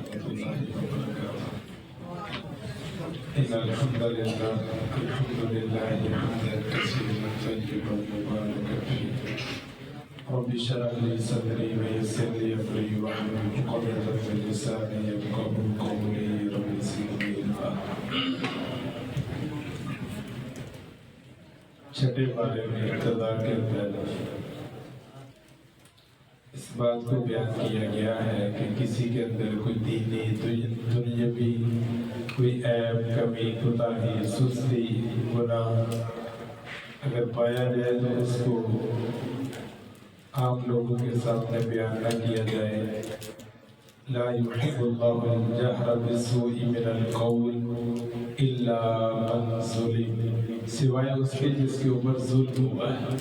الله وبركاته. إن الحمد لله حمدا كثيرا طيبا مباركا فيه. رب اشرح لي صدري ويسر لي أمري واحلل عقدة من لساني يفقهوا قولي. رب زدني علما. چھٹے بارے میں ابتدا کے پہلے اس بات کو بیان کیا گیا ہے کہ کسی کے اندر کوئی دینی دنیاوی کوئی عیب کمی کوتاہی سستی گناہ اگر پایا جائے تو اس کو عام لوگوں کے سامنے بیان نہ کیا جائے. لا يحب الله الجهر بالسوء من القول الا من ظلم، سوائے اس کے جس کے اوپر ظلم ہوا ہے،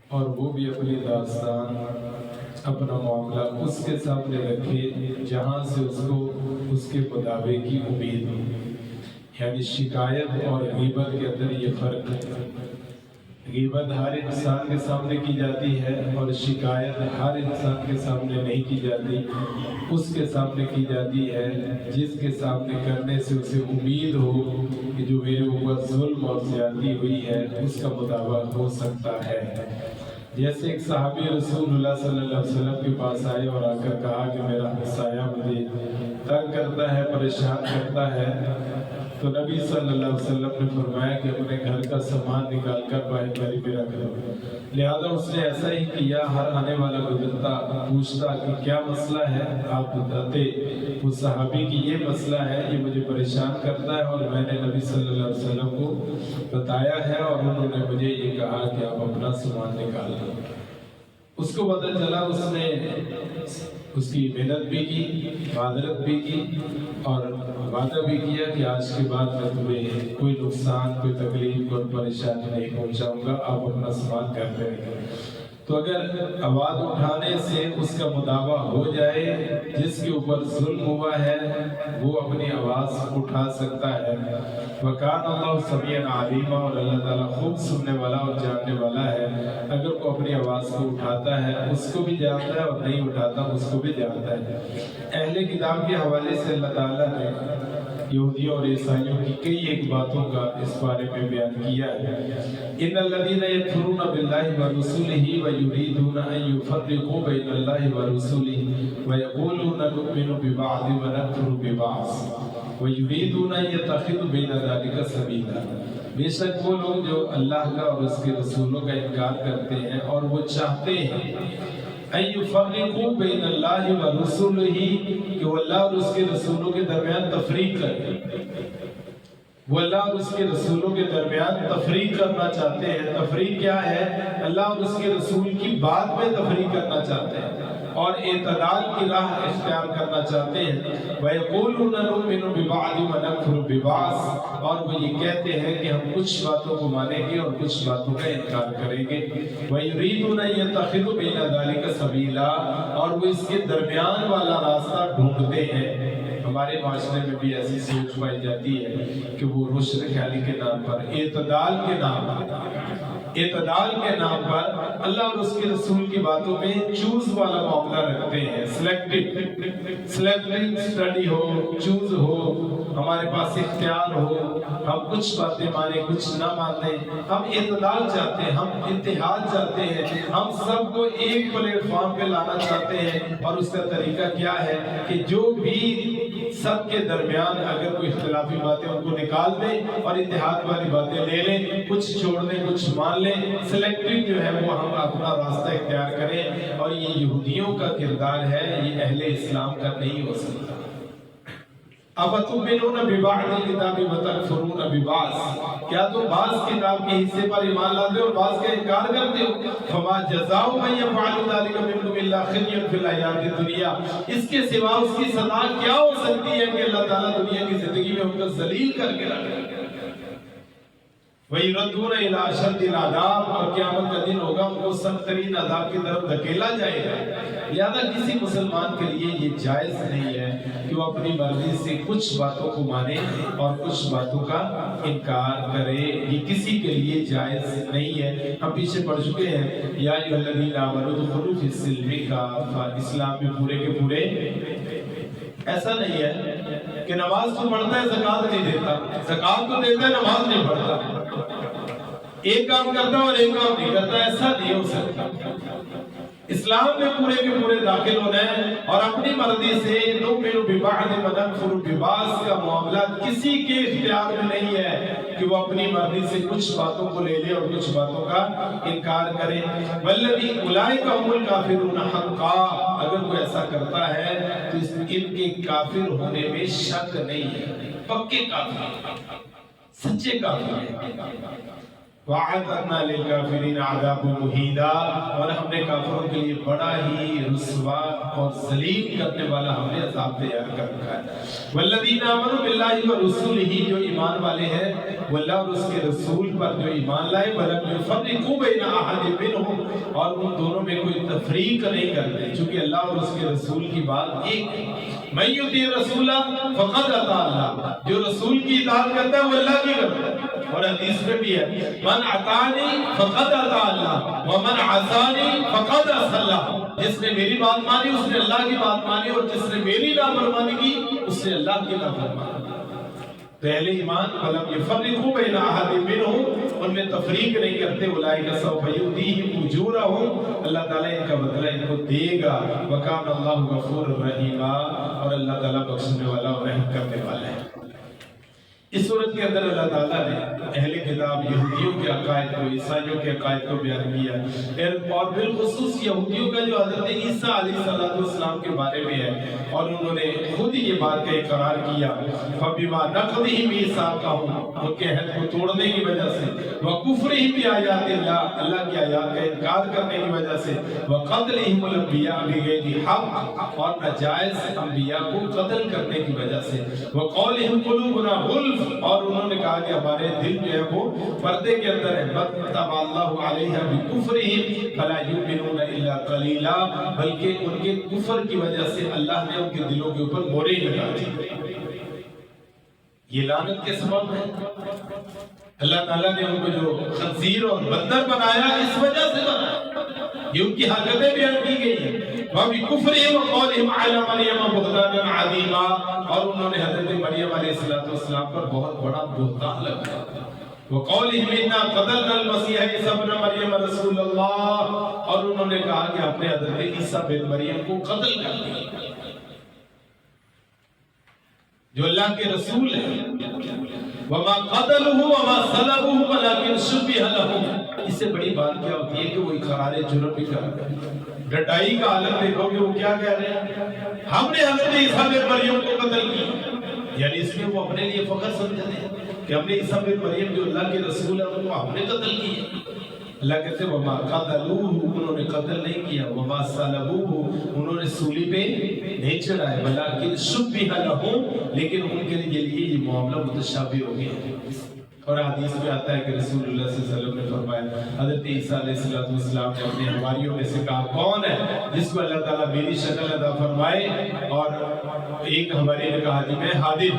اور وہ بھی اپنی داستان اپنا معاملہ اس کے سامنے رکھے جہاں سے اس کو اس کے مداوع کی امید ہو. یعنی شکایت اور غیبت کے اندر یہ فرق ہے. غیبت ہر انسان کے سامنے کی جاتی ہے اور شکایت ہر انسان کے سامنے نہیں کی جاتی. اس کے سامنے کی جاتی ہے جس کے سامنے کرنے سے اسے امید ہو کہ جو میرے اوپر ظلم اور زیادتی ہوئی ہے اس کا مداوع ہو سکتا ہے. جیسے ایک صحابی رسول اللہ صلی اللہ علیہ وسلم کے پاس آئے اور آ کر کہا کہ میرا ہمسایہ مجھے تنگ کرتا ہے، پریشان کرتا ہے، تو نبی صلی اللہ علیہ وسلم نے فرمایا کہ اپنے گھر کا سامان نکال کر باہر گھر میں رکھ دو. لہذا اس نے ایسا ہی کیا. ہر آنے والا گزرتا پوچھتا کہ کیا مسئلہ ہے، آپ بتاتے اس صحابی کی یہ مسئلہ ہے، یہ مجھے پریشان کرتا ہے اور میں نے نبی صلی اللہ علیہ وسلم کو بتایا ہے اور انہوں نے مجھے یہ کہا کہ آپ اپنا سامان نکال دو. اس کو پتہ چلا، اس نے اس کی محنت بھی کی، معذرت بھی کی اور وعدہ بھی کیا کہ آج کے بعد میں تمہیں کوئی نقصان، کوئی تکلیف، کوئی پریشانی نہیں پہنچاؤں گا، آپ اپنا سامان گھر میں رکھیں. تو اگر آواز اٹھانے سے اس کا مداوع ہو جائے، جس کے اوپر ظلم ہوا ہے وہ اپنی آواز اٹھا سکتا ہے. وَكَانَ اللَّهُ سَمِيعًا عَلِيمًا، اور اللہ تعالیٰ خوب سننے والا اور جاننے والا ہے. اگر وہ اپنی آواز کو اٹھاتا ہے اس کو بھی جانتا ہے اور نہیں اٹھاتا اس کو بھی جانتا ہے. اہل کتاب کے حوالے سے اللہ تعالیٰ نے یہودیوں اور عیسائیوں کی کئی ایک باتوں کا اس بارے میں بیان کیا ہے. ان الذین یکفرون باللہ ورسولہ ویریدون ان یفرقوا بین اللہ ورسولہ ویقولون نؤمن ببعض ونکفر ببعض ویریدون ان یتخذوا بین ذلک سبیلا. بے شک وہ لوگ جو اللہ کا اور اس کے رسولوں کا انکار کرتے ہیں اور وہ چاہتے ہیں ان یفرقوا بین اللہ ورسولہ کہ وہ اللہ اور اس کے رسولوں کے درمیان تفریق کریں. وہ اللہ اور اس کے رسولوں کے درمیان تفریق کرنا چاہتے ہیں. تفریق کیا ہے؟ اللہ اور اس کے رسول کی بات میں تفریق کرنا چاہتے ہیں اور اعتدال کی راہ اختیار کرنا چاہتے ہیں. وَيَقُولُونَ نُؤْمِنُ بِبَعْضٍ وَنَكْفُرُ بِبَعْضٍ، اور وہ یہ کہتے ہیں کہ ہم کچھ باتوں کو مانیں گے اور کچھ باتوں کا انکار کریں گے. وَيُرِيدُونَ أَن يَتَّخِذُوا بَيْنَ ذَلِكَ سَبِيلًا، اور وہ اس کے درمیان والا راستہ ڈھونڈتے ہیں. ہمارے معاشرے میں بھی ایسی سوچ پائی جاتی ہے کہ وہ روشن خیالی کے نام پر، اعتدال کے نام پر اللہ اور اس کے رسول کی باتوں میں چوز والا معاملہ رکھتے ہیں. سلیکٹنگ اسٹڈی ہو، چوز ہو، ہمارے پاس اختیار ہو، ہم کچھ باتیں مانیں کچھ نہ مانیں. ہم اعتدال چاہتے ہیں، ہم اتحاد چاہتے ہیں، ہم سب کو ایک پلیٹ فارم پہ لانا چاہتے ہیں. اور اس کا طریقہ کیا ہے کہ جو بھی سب کے درمیان اگر کوئی اختلافی باتیں ان کو نکال دیں اور اتحاد والی باتیں لے لیں، کچھ چھوڑ دیں کچھ مان لیں. سلیکٹنگ جو ہے وہ ہم اپنا راستہ اختیار کریں، اور یہ یہودیوں کا کردار ہے، یہ اہل اسلام کا نہیں ہو سکتا. اَفَتُؤْمِنُونَ بِبَعْضِ الْكِتَابِ وَتَكْفُرُونَ بِبَعْضٍ، کیا تم بعض کتاب کے حصے پر ایمان لاتے ہو اور بعض کا انکار کرتے ہو؟ فَمَا جَزَاءُ مَن يَفْعَلُ ذَلِكَ مِنكُمْ إِلَّا خِزْيٌ فِي الْحَيَاةِ الدُّنْيَا، اس کے سوا اس کی سزا کیا ہو سکتی ہے کہ اللہ تعالیٰ دنیا کی زندگی میں ان کو ذلیل کر کے رکھے. وَيُرَدُّونَ إِلَىٰ أَشَدِّ الْعَذَابِ، اور قیامت کا دن ہوگا ان کو سخت ترین عذاب کی طرف دھکیلا جائے گا. لہذا کسی مسلمان کے لیے یہ جائز نہیں ہے کہ وہ اپنی مرضی سے کچھ باتوں کو مانے اور کچھ باتوں کا انکار کرے. یہ کسی کے لیے جائز نہیں ہے. ہم پیچھے پڑھ چکے ہیں یا ایھا الذین آمنوا ادخلوا فی السلم کافۃ، اسلام میں پورے کے پورے ایسا نہیں ہے کہ نماز تو پڑھتا ہے زکوٰۃ نہیں دیتا، زکوٰۃ تو دیتا ہے نماز نہیں پڑھتا، ایک کام کرتا اور ایک کام نہیں کرتا، ایسا نہیں ہو سکتا۔ اسلام میں پورے کے پورے داخل ہونا ہے اور اپنی مرضی سے نؤمن ببعض ونکفر ببعض کا معاملہ کسی کے اختیار میں نہیں ہے کہ وہ اپنی مرضی سے کچھ باتوں کو لے لے اور کچھ باتوں کا انکار کرے۔ والذی اولئک هم الکافرون حقا، اگر کوئی ایسا کرتا ہے تو ان کے کافر ہونے میں شک نہیں ہے، پکے کافر، سچے کافر ہیں۔ وَأَعْتَدْنَا لِلْكَافِرِينَ عَذَابًا مُهِينًا، اور ہم نے کافروں کے لیے بڑا ہی رسوا اور ذلیل کرنے والا ہم نے عذاب تیار کر رکھا ہے۔ وَالَّذِينَ آمَنُوا بِاللَّهِ وَرُسُولِهِ، جو ایمان والے ہیں وہ اللہ اور اس کے رسول پر جو ایمان لائے، وَلَمْ يُفَرِّقُوا بَيْنَ أَحَدٍ مِّنْهُمْ، اور ان دونوں میں کوئی تفریق نہیں کرتے، چونکہ اللہ اور اس کے رسول کی بات ایک ہے۔ مَن يُطِعِ الرَّسُولَ فَقَدْ أَطَاعَ اللَّهَ، جو رسول کی اطاعت کرتا ہے وہ اللہ کی کرتا ہے۔ اور حدیث میں بھی ہے من اطاعنی فقد اطاع اللہ ومن عصانی فقد عصى اللہ، جس نے میری بات مانی اس نے اللہ کی بات مانی، اور جس نے میری نافرمانی کی اس نے اللہ کی نافرمانی۔ تو اہل ایمان ولم یفرقوا بین احد منہم، ان میں تفریق نہیں کرتے۔ اولئک سوف یؤتیہم اجورہم، اللہ تعالیٰ ان کا بدلہ ان کو دے گا۔ وکان اللہ غفورا رحیما، اور اللہ تعالیٰ بخشنے والا اور رحم کرنے والا ہے۔ اس صورت کے اندر اللہ تعالیٰ نے اہل کتاب یہودیوں کے عقائد کو، عیسائیوں کے عقائد کو بیان کیا، اور بالخصوص یہودیوں کا جو حضرت عیسیٰ علیہ السلام کے بارے میں ہے، اور انہوں نے خود ہی یہ بات کا اقرار کیا۔ فَبِمَا نَقْضِهِمْ مِيثَاقَهُمْ، ان کے عہد کو توڑنے کی وجہ سے، وَكُفْرِهِمْ بِآيَاتِ اللَّهِ، اللہ کی آیات کا انکار کرنے کی وجہ سے، وَقَتْلِهِمُ الْأَنْبِيَاءَ بِغَيْرِ حَقٍّ، اور ناجائز انبیاء کو قتل کرنے کی وجہ سے، وَقَوْلِهِمْ قُلُوبُنَا غُلْفٌ، اور انہوں نے کہا کہ ہمارے دل جو ہے وہ پردے کے اندر ہے۔ بَطَّبَعَ اللَّهُ عَلَيْهَا بِكُفْرِهِمْ فَلَا يُؤْمِنُونَ إِلَّا قَلِيلًا، بلکہ ان کے کفر کی وجہ سے اللہ نے ان کے دلوں کے اوپر مورے لگا دی۔ یہ لعنت کے سبب ہے، اللہ تعالیٰ نے ان کو جو خنزیر اور بندر بنایا اس وجہ سے بنایا، یہ ان کی حرکتیں بیان کی گئی ہیں۔ وَبِكُفْرِهِمْ وَقَوْلِهِمْ عَلَى مَرْيَمَ بُهْتَانًا عَظِيمًا، اور انہوں نے حضرت مریم علیہ السلام پر بہت بڑا بہتان لگایا۔ وَقَوْلِهِمْ إِنَّا قَتَلْنَا الْمَسِيحَ عِيسَىٰ ابْنَ مَرْيَمَ رَسُولَ اللَّهِ، اور انہوں نے کہا کہ ہم نے حضرت عیسیٰ بن مریم کو قتل کر دیا، جو اللہ کے رسول ہیں۔ وَمَا قَتَلُوهُ وَمَا صَلَبُوهُ وَلَٰكِن شُبِّهَ لَهُمْ، اس سے بڑی بات کیا ہوتی ہے کہ وہ اقرار جرم بھی کر رہے ہیں۔ ڈٹائی کا عالم دیکھو کہ وہ کیا کہہ رہے ہیں، ہم نے حضرت عیسیٰ بن مریم کو قتل کیا، یعنی اس میں وہ اپنے لیے فخر سمجھتے ہیں کہ ہم نے عیسیٰ بن مریم جو اللہ کے رسول ہے ان کو ہم نے قتل کیا۔ اللہ کہتے ہیں وَمَا قَتَلُوهُ، انہوں نے قتل نہیں کیا، وَمَا صَلَبُوهُ، انہوں نے سولی پہ نہیں چڑھائے، وَلَٰكِن شُبِّهَ لَهُمْ، لیکن ان کے لیے یہ معاملہ متشابہ ہو گیا۔ اور حدیث میں آتا ہے کہ رسول اللہ صلی اللہ علیہ وسلم نے فرمایا، حضرت عیسیٰ علیہ السلام نے اپنے حواریوں میں سے کہا کون ہے جس کو اللہ تعالیٰ میری شکل عطا فرمائے، اور ایک حواری نے کہا جی میں حاضر۔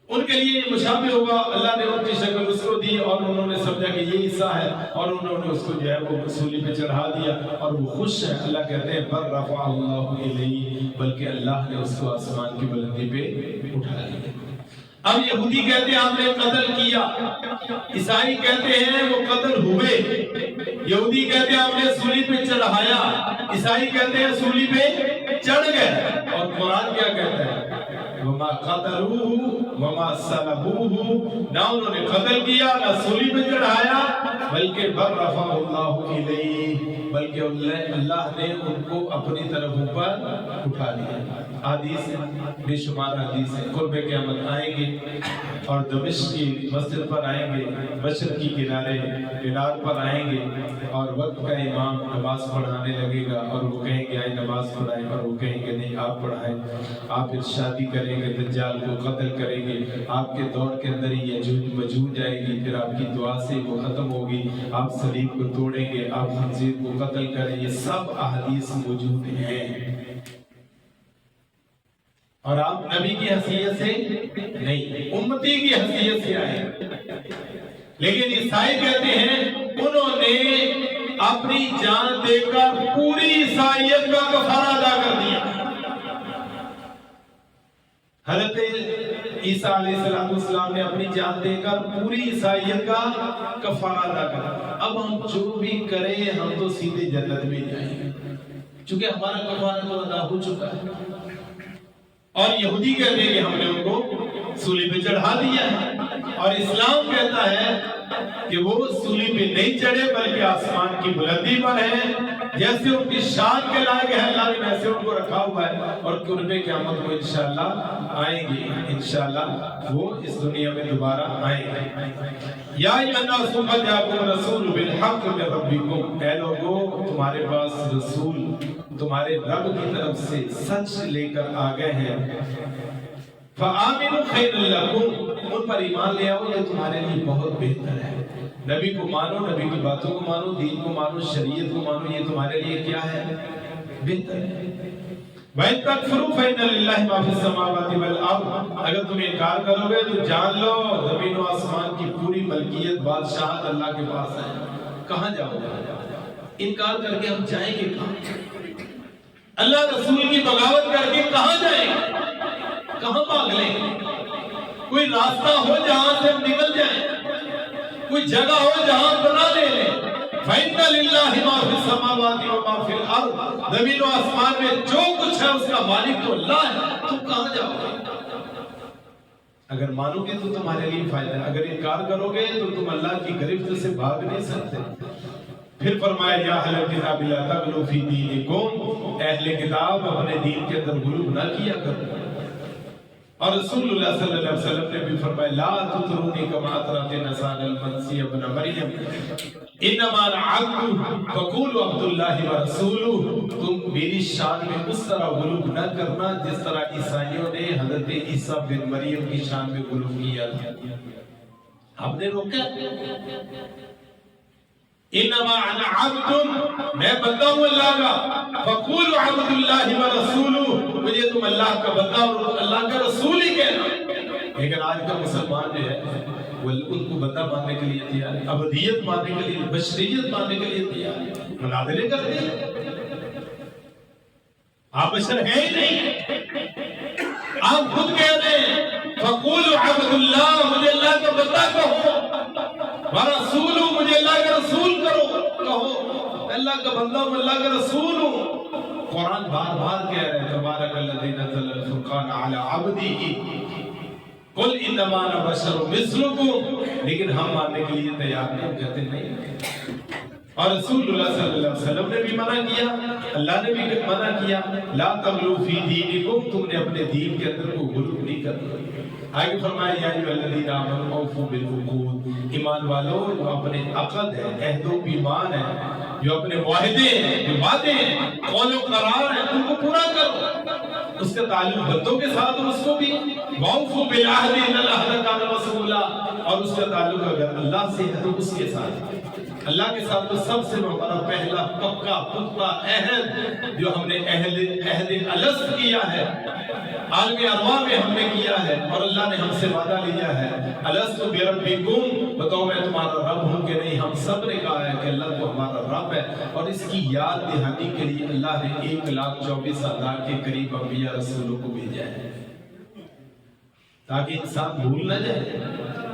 ان کے لیے یہ مشابہ ہوگا، اللہ نے ان کی شکل اس کو دی اور انہوں نے سمجھا کہ یہ عیسیٰ ہے، اور انہوں نے اس کو جو ہے وہ سولی پہ چڑھا دیا اور وہ خوش ہے۔ اللہ کہتے ہیں بل رفعہ اللہ الیہ، بلکہ اللہ نے اس کو آسمان کی بلندی پہ اٹھا لیا۔ اب یہودی کہتے ہیں آپ نے قتل کیا، عیسائی کہتے ہیں وہ قتل ہوئے، یہودی کہتے ہیں آپ نے سولی پہ چڑھایا، عیسائی کہتے ہیں سولی پہ چڑھ گئے، اور قرآن کیا کہتا ہے وَمَا قَتَلُوهُ وَمَا صَلَبُوهُ، نہ انہوں نے قتل کیا نہ سولی پہ چڑھایا، بلکہ بل رفعہ اللہ الیہ، بلکہ اللہ نے ان کو اپنی طرف اوپر اٹھا لیا۔ حدیث بے شمار حدیث ہے، قرب قیامت آئیں گے اور دمشق کی مسجد پر آئیں گے، مشرق کی کنارے مینار پر آئیں گے، اور وقت کا امام نماز پڑھانے لگے گا اور وہ کہیں گے آئے نماز پڑھائیں، اور وہ کہیں گے نہیں آپ پڑھائیں، آپ ارشادی کریں گے، دجال کو قتل کریں گے، آپ کے دور کے اندر ہی یجوج مجوج جائے گی، پھر آپ کی دعا سے وہ ختم ہوگی، آپ صلیب کو توڑیں گے، آپ خنزیر کو قتل کریں، یہ سب احادیث موجود ہیں، اور آپ نبی کی حیثیت سے نہیں، امتی کی حیثیت سے آئے۔ لیکن عیسائی کہتے ہیں انہوں نے اپنی جان دے کر پوری عیسائیت کا کفارہ ادا کر دیا۔ حضرت عیسیٰ علیہ السلام نے اپنی جان دے کر پوری عیسائیت کا کفارہ ادا کر۔ اب ہم جو بھی کریں ہم تو سیدھے جنت میں جائیں گے، چونکہ ہمارا کفارہ تو ادا ہو چکا ہے۔ اور یہودی کہتے ہیں کہ ہم نے ان کو سولی پہ چڑھا دیا ہے، اور اسلام کہتا ہے کہ وہ سولی پہ نہیں چڑھے بلکہ آسمان کی بلندی پر ہے، جیسے ان کی شان کے لائق ہے اللہ نے ویسے ان کو رکھا ہوا ہے، اور قرب قیامت کو انشاءاللہ آئیں گے، انشاءاللہ وہ اس دنیا میں دوبارہ آئیں گے۔ یا ایھا الناس قد جاءکم رسول بالحق من ربکم، اے لوگو تمہارے پاس رسول تمہارے رب کی طرف سے سچ لے کر آ گئے ہیں، فآمنوا خیر لکم، ان پر ایمان لے آؤ، یہ تمہارے لیے بہت بہتر ہے۔ نبی کو مانو، نبی کی باتوں کو مانو، دین کو مانو، شریعت کو مانو، یہ تمہارے لیے کیا ہے؟ بہتر ہے۔ وَإِن تَكْفُرُوا فَإِنَّ لِلَّهِ مَا فِي السَّمَاوَاتِ وَالْأَرْضِ، اگر تم انکار کرو گے تو جان لو زمین و آسمان کی پوری ملکیت بادشاہت اللہ کے پاس ہے۔ کہاں جاؤ گے؟ انکار کر کے ہم جائیں گے کہاں؟ اللہ رسول کی بغاوت کر کے کہاں جائیں گے؟ کہاں بھاگ لیں؟ کوئی راستہ ہو جہاں سے ہم نکل جائیں، کوئی جگہ ہو جہاں بنا لے لیں۔ فَإِنَّ لِلَّهِ مَا فِي السَّمَاوَاتِ وَمَا فِي الْأَرْضِ، زمین و آسمان میں جو کچھ ہے اس کا مالک تو اللہ ہے، تم کہاں جاؤ گے؟ اگر مانو گے تو تمہارے لیے فائدہ ہے، اگر انکار کرو گے تو تم اللہ کی گرفت سے بھاگ نہیں سکتے۔ پھر فرمایا یا اہل کتاب لا تغلوا فی دینکم، اہل کتاب اپنے دین کے اندر غلو نہ کیا کرو۔ اور رسول اللہ صلی اللہ علیہ وسلم نے بھی فرمایا لا تطرونی کما اطرت النصارى المسیح ابن مریم انما انا عبد فقولوا عبد اللہ ورسولہ، تم میری شان میں اس طرح غلو نہ کرنا جس طرح عیسائیوں نے حضرت عیسیٰ بن مریم کی شان میں غلو کیا تھا۔ ہم نے روکا انما انا عبد، میں بندہ ہوں اللہ کا، فقولوا عبد اللہ ورسولہ، مجھے تم اللہ کا بندہ اور اللہ کا رسول ہی کہنا۔ لیکن آج کا مسلمان جو ہے وہ ان کو بندہ ماننے کے لیے تیار ہے، عبدیت ماننے کے لیے، بشریت ماننے کے لیے تیار ہے، مناظرے کرتے ہیں۔ آپ بشر ہیں ہی نہیں، آپ خود کہتے ہیں فقولوا عبد اللہ، مجھے اللہ کا بندہ کہو، ورسول، مجھے اللہ کا رسول کہو، اللہ کا بندہ ہوں، اللہ کا رسول ہوں۔ قرآن بار بار کہہ رہے ہیں تبارک الذی نزل الفرقان علی عبدہ قل انما انا بشر مثلکم، لیکن ہم ماننے کے لیے تیار نہیں، کہتے نہیں۔ اور رسول اللہ صلی اللہ علیہ وسلم نے بھی منع کیا، اللہ نے بھی منع کیا لا تغلوا فی دینکم، تم نے اپنے دین کے اندر کو غلو نہیں کرنا۔ آگے فرمایا یا ایھا الذین آمنوا اوفوا بالعقود، ایمان والو جو اپنے عقد ہے، عہد و پیمان ہے، جو اپنے معاہدے ہیں، جو وعدے ہیں، قول و قرار ہیں، ان کو پورا کرو۔ اس کا تعلق بندوں کے ساتھ اور اس کو بھی واوفوا بالعہد ان العہد کان مسئولا، اور اس کا تعلق اگر اللہ سے ہے تو اس کے ساتھ، اللہ کے ساتھ تو سب سے ہمارا پہلا پکا پختہ عہد جو ہم نے عہد الست کیا ہے، عالم ارواح میں ہم نے کیا ہے، اور اللہ نے ہم سے وعدہ لیا ہے الست بربکم، بتاؤ میں تمہارا رب ہوں کہ نہیں؟ ہم سب نے کہا ہے کہ اللہ تو ہمارا رب ہے، اور اس کی یاد دہانی کے لیے اللہ نے 1,24,000 کے قریب انبیاء رسولوں کو بھیجا ہے، تاکہ انسان بھول نہ جائے،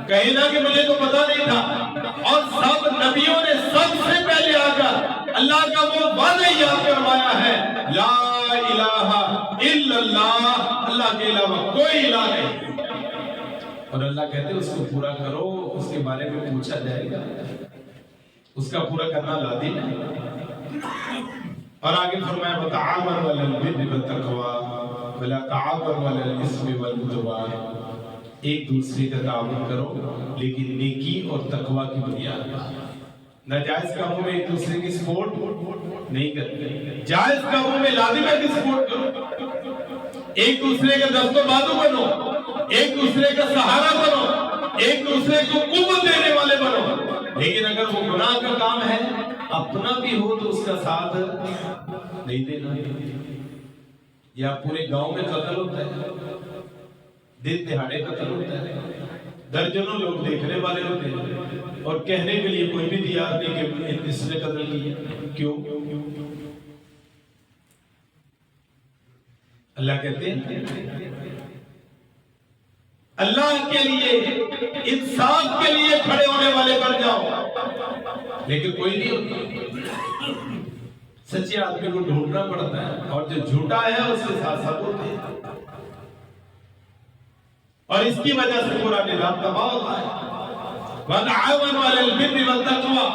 کہے نا کہ مجھے تو پتہ نہیں تھا۔ اور سب نبیوں نے سب سے پہلے آ کر اللہ کا وہ وعدہ یاد کروایا ہے لا الہ الا اللہ، اللہ کے علاوہ کوئی الہ نہیں، اور اللہ کہتے ہیں اس کو پورا کرو، اس کے بارے میں پوچھا جائے گا، اس کا پورا کرنا لازم ہے۔ اور آگے فرمایا وتعاونوا علی البر والتقوی ولا تعاونوا علی الاثم والعدوان، ایک دوسرے کا تعاون کرو لیکن نیکی اور تقوی کی بنیاد پر، ناجائز کاموں میں ایک دوسرے کی سپورٹ نہیں کرتے، جائز کاموں میں لازم ہے کہ سپورٹ کرو، ایک دوسرے کا دست و بازو بنو، ایک دوسرے کا سہارا بنو، ایک دوسرے کو قوت دینے والے بنو۔ لیکن اگر وہ گناہ کا کام ہے اپنا بھی ہو تو اس کا ساتھ نہیں دینا، یا پورے گاؤں میں قتل ہوتا ہے، دن دہاڑے قتل ہوتا ہے، درجنوں لوگ دیکھنے والے ہوتے ہیں، اور کہنے کے لیے کوئی بھی تیار نہیں کہ اس نے قتل کیا. کیوں؟ اللہ کہتے ہیں اللہ کے لیے انصاف کے لیے کھڑے ہونے والے بن جاؤ، لیکن کوئی نہیں ہوتا. سچے آدمی کو ڈھونڈنا پڑتا ہے، اور جو جھوٹا ہے اس کے ساتھ ساتھ ہوتے ہیں، اور اس کی وجہ سے پورا نظام تباہ ہوتا ہے. وَتَعَاوَنُوا عَلَى الْبِرِّ وَالتَّقْوَىٰ،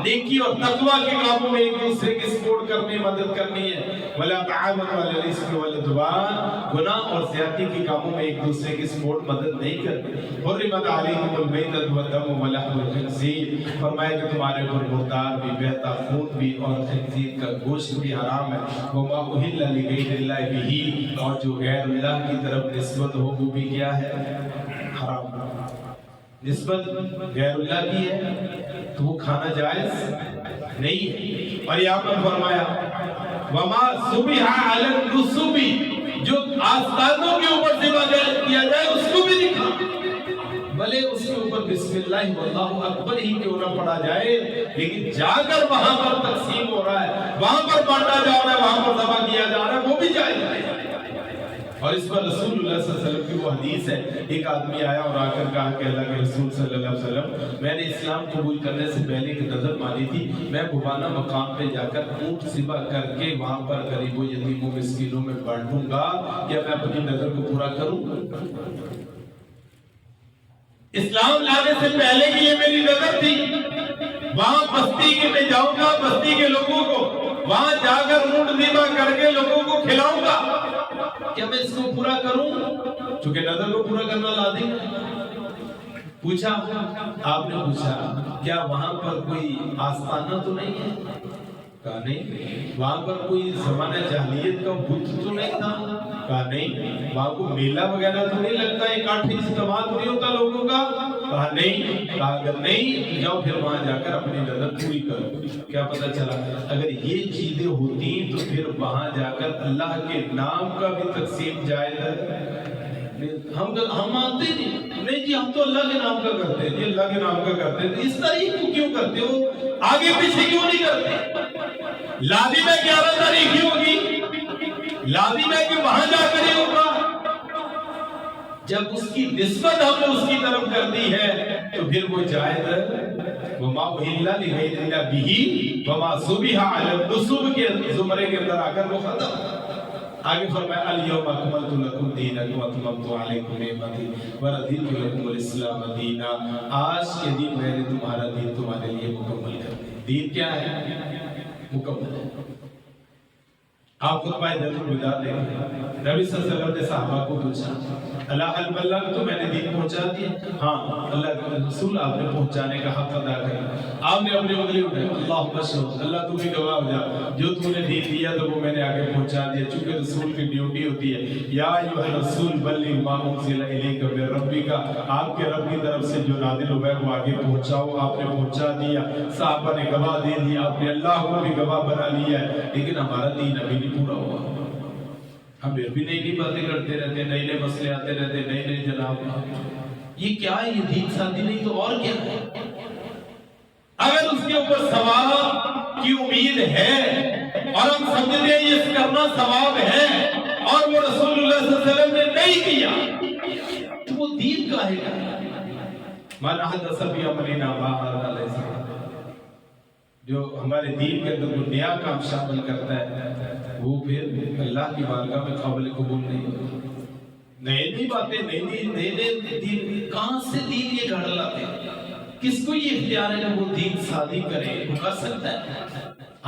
نیکی اور تقوی کے کاموں میں ایک دوسرے کی سپورٹ کرنی، مدد کرنی ہے. وَلَا تَعَاوَنُوا عَلَى الْإِثْمِ وَالْعُدْوَانِ، گناہ اور زیادتی کے کاموں میں ایک دوسرے کی سپورٹ مدد نہیں کرنی. حُرِّمَتْ عَلَيْكُمُ الْمَيْتَةُ وَالدَّمُ وَلَحْمُ الْخِنزِيرِ، فرمایا کہ تمہارے اوپر مردار بھی، بہتا خون بھی اور خنزیر کا گوشت بھی حرام ہے. وَمَا أُهِلَّ لِغَيْرِ اللَّهِ بِهِ، اور جو غیر اللہ کی طرف نسبت ہو وہ بھی کیا ہے؟ حرام. نسبت غیر اللہ کی ہے تو وہ کھانا جائز نہیں ہے. اور یہاں پر فرمایا وَمَا ذُبِحَ عَلَى النُّصُبِ، جو آستانوں کے اوپر ذبح کیا جائے اس کو بھی نہیں کھانا، بھلے اس کے اوپر بسم اللہ واللہ اکبر ہی کیوں نہ پڑھا جائے، لیکن جا کر وہاں پر تقسیم ہو رہا ہے، وہاں پر بانٹا جا رہا ہے، وہاں پر ذبح کیا جا رہا ہے، وہ بھی جائز ہے. اور اس پر رسول اللہ صلی اللہ علیہ وسلم کی وہ حدیث ہے، ایک آدمی آیا اور آ کر کہا کہ اللہ کے رسول صلی اللہ علیہ وسلم، میں نے اسلام قبول کرنے سے پہلے ایک نظر مانی تھی، میں ببانا مقام پہ جا کر اونٹ ذبح کر کے وہاں پر غریبوں یتیموں مسکینوں میں بانٹوں گا، کیا میں اپنی نظر کو پورا کروں؟ اسلام لانے سے پہلے کی یہ میری نظر تھی، وہاں بستی کے میں جاؤں گا، بستی کے لوگوں کو وہاں جا کر اونٹ ذبح کر کے لوگوں کو کھلاؤں گا، کیا میں اس کو پورا کروں؟ چونکہ نظر کو پورا کرنا لازم ہے. پوچھا، آپ نے پوچھا کیا وہاں پر کوئی آستانہ تو نہیں ہے؟ کہا نہیں. وہاں پر کوئی زمانہ جاہلیت کا بت تو نہیں تھا؟ کہا نہیں. وہاں کو میلہ وغیرہ تو نہیں لگتا، ایک آٹھ اجتماع تو نہیں ہوتا لوگوں کا؟ کہا نہیں. کہا اگر نہیں جاؤ پھر وہاں جا کر اپنی نظر پوری کرو. کیا پتہ چلا اگر یہ چیزیں ہوتی تو پھر وہاں جا کر اللہ کے نام کا بھی تقسیم جائز ہے. ہم مانتے نہیں جی، ہم تو اللہ کے نام کا کرتے ہیں جی، اللہ کے نام کا کرتے ہیں. اس طریق کو کیوں کرتے ہو؟ آگے پیچھے کیوں نہیں کرتے؟ لازم ہے 11 تاریخ ہی ہوگی، لازم ہے کہ وہاں جا کر ہی ہوگا. جب اس کی نسبت ہم نے اس کی طرف کر دی ہے تو پھر وہ جائز ہے. وَمَا أُهِلَّ لِغَيْرِ اللَّهِ بِهِ وَمَا ذُبِحَ عَلَى النُّصُبِ کے زمرے کے اندر آ کر وہ ختم. آگے فرمایا اليوم اکملت لکم دینکم واتممت علیکم نعمتی ورضیت لکم الاسلام دینا. آج کے دن میں نے تمہارا دین تمہارے لیے مکمل کر دیا. دین کیا ہے؟ مکمل ہے. آپ خطبہ حجۃ الوداع دیکھیں، نبی صلی اللہ علیہ وسلم نے صحابہ کو پوچھا اللہ حل بلغ، تو میں نے دین پہنچا دیا؟ ہاں. اللہ کے رسول آپ نے پہنچانے کا حق ادا کیا. آپ نے اپنی انگلی اٹھائی، اللہ بشر، اللہ تو بھی گواہ ہو جا، جو تو نے دین دیا تو وہ میں نے آگے پہنچا دیا. چونکہ رسول کی ڈیوٹی ہوتی ہے یا ایھا الرسول بلغ ما انزل الیک من ربک، آپ کے رب کی طرف سے جو نازل ہوا ہے وہ آگے پہنچاؤ. آپ نے پہنچا دیا، صحابہ نے گواہ دے دیا، آپ نے اللہ کو بھی گواہ بنا لیا ہے، لیکن ہمارا دین ابھی نہیں پورا ہوا. ہم بھی نئی نئی باتیں کرتے رہتے، نئے نئے مسئلے آتے رہتے، نئے نئے جناب. یہ کیا ہے؟ یہ دین ساتھی نہیں تو اور کیا ہے؟ اگر اس کے اوپر ثواب کی امید ہے اور ہم سمجھتے ہیں یہ کرنا ثواب ہے اور وہ رسول اللہ صلی اللہ علیہ وسلم نے نہیں کیا تو وہ دین کا ہے. من احدث فی امرنا ما هذا ليس، جو ہمارے دین کے اندر نیا کام شامل کرتا ہے وہ پھر اللہ کی بارگاہ میں قابل قبول نہیں ہوتا. نئی نئی باتیں، نئے دین، کہاں سے دین یہ گھڑ لاتے ہیں؟ کس کو یہ اختیار ہے کہ وہ دین شادی کرے؟ وہ کر سکتا ہے.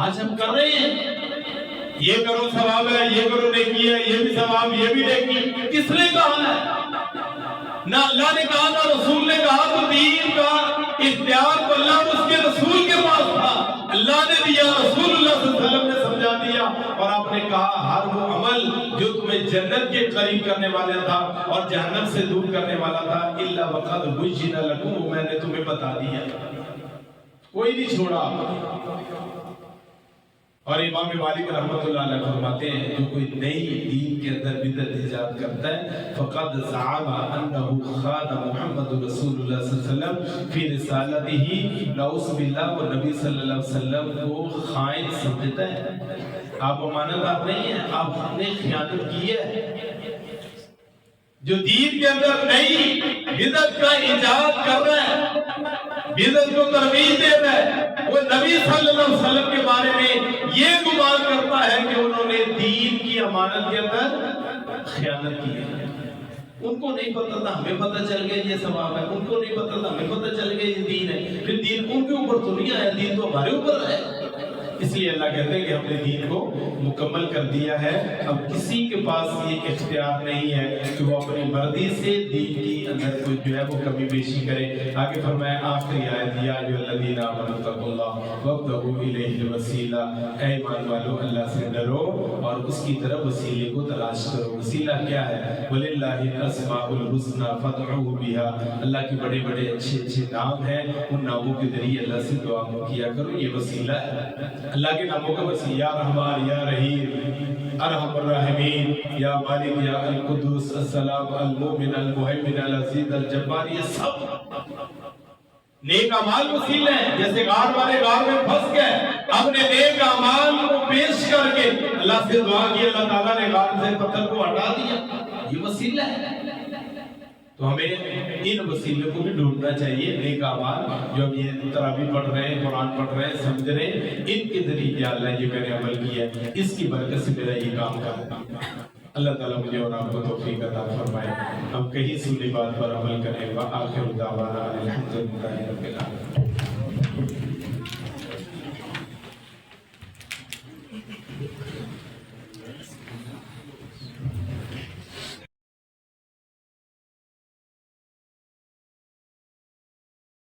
آج ہم کر رہے ہیں، یہ کرو ثواب ہے، یہ کرو نیکی ہے، یہ بھی ثواب، یہ بھی نیکی. کس نے کہا ہے؟ نہ اللہ نے کہا نہ رسول نے کہا. تو دین کا اختیار تو اللہ اور اس کے رسول کے پاس تھا، اللہ نے دیا، رسول اللہ صلی اللہ علیہ وسلم نے سمجھا دیا. اور آپ نے کہا ہر وہ عمل جو تمہیں جنت کے قریب کرنے والا تھا اور جہنم سے دور کرنے والا تھا الا وقد بین لکم، وہ میں نے تمہیں بتا دیا، کوئی نہیں چھوڑا. اور امام مالک رحمۃ اللہ علیہ فرماتے ہیں جو کوئی نئی دین کے اندر بدعت ایجاد کرتا ہے فقد زعم انه خان محمد رسول اللہ صلی اللہ علیہ وسلم فی رسالته نعوذ باللہ، وہ نبی صلی اللہ علیہ وسلم کو خائن سمجھتا ہے۔ آپ امانتدار نہیں ہیں، آپ نے خیانت کی ہے۔ جو دین کے اندر نئی بدعت کا ایجاد کر رہا ہے، بدعت کو ترویج دے رہا ہے، وہ نبی صلی اللہ علیہ وسلم کے بارے میں یہ گمان کرتا ہے کہ انہوں نے دین کی امانت کے اندر خیانت کی ہے۔ ان کو نہیں پتا تھا، ہمیں پتہ چل گیا یہ ثواب ہے، ان کو نہیں پتا تھا، ہمیں پتہ چل گیا یہ دین ہے۔ پھر دین ان کے اوپر تو نہیں آیا، دین تو ہمارے اوپر ہے۔ اس لیے اللہ کہتے ہیں کہ ہم نے دین کو مکمل کر دیا ہے، اب کسی کے پاس یہ اختیار نہیں ہے کہ وہ اپنی مرضی سے دین کی اندر کوئی جو ہے وہ کمی بیشی کرے۔ آگے فرمایا آخری آیت، یا ایھا الذین آمنوا اتقوا اللہ وابتغوا الیہ الوسیلہ، اے ایمان والو اللہ سے ڈرو اور اس کی طرف وسیلے کو تلاش کرو۔ وسیلہ کیا ہے؟ وَلِلَّهِ الْأَسْمَاءُ الْحُسْنَىٰ فَادْعُوهُ بِهَا، اللہ کے بڑے بڑے اچھے اچھے نام ہیں، ان ناموں کے ذریعے اللہ سے دعا کیا کرو، یہ وسیلہ ہے۔ اللہ کے ناموں کا وسیلہ، یا رحمان، یا رحیم، ارحم الراحمین، یا مالک، یا القدوس، السلام، المؤمن، المہیمن، العزیز، الجبار، یہ سب نیک اعمال وسیلے ہیں۔ جیسے غار والے غار میں پھنس گئے، اپنے نیک اعمال کو پیش کر کے اللہ سے دعا کی، اللہ تعالیٰ نے غار سے پتھر کو ہٹا دیا، یہ وسیلہ ہے۔ تو ہمیں ان وسیلوں کو بھی ڈھونڈنا چاہیے، نیک اعمال جو ہم یہ تراویح پڑھ رہے ہیں، قرآن پڑھ رہے ہیں، سمجھ رہے ہیں، ان کے ذریعے یا اللہ یہ میں نے عمل کیا ہے، اس کی برکت سے میرا یہ کام کرتا۔ اللہ تعالیٰ مجھے اور آپ کو توفیق عطا فرمائے، ہم کہیں سنی بات پر عمل کریں۔ وآخر دعوانا الحمدللہ رب العالمین۔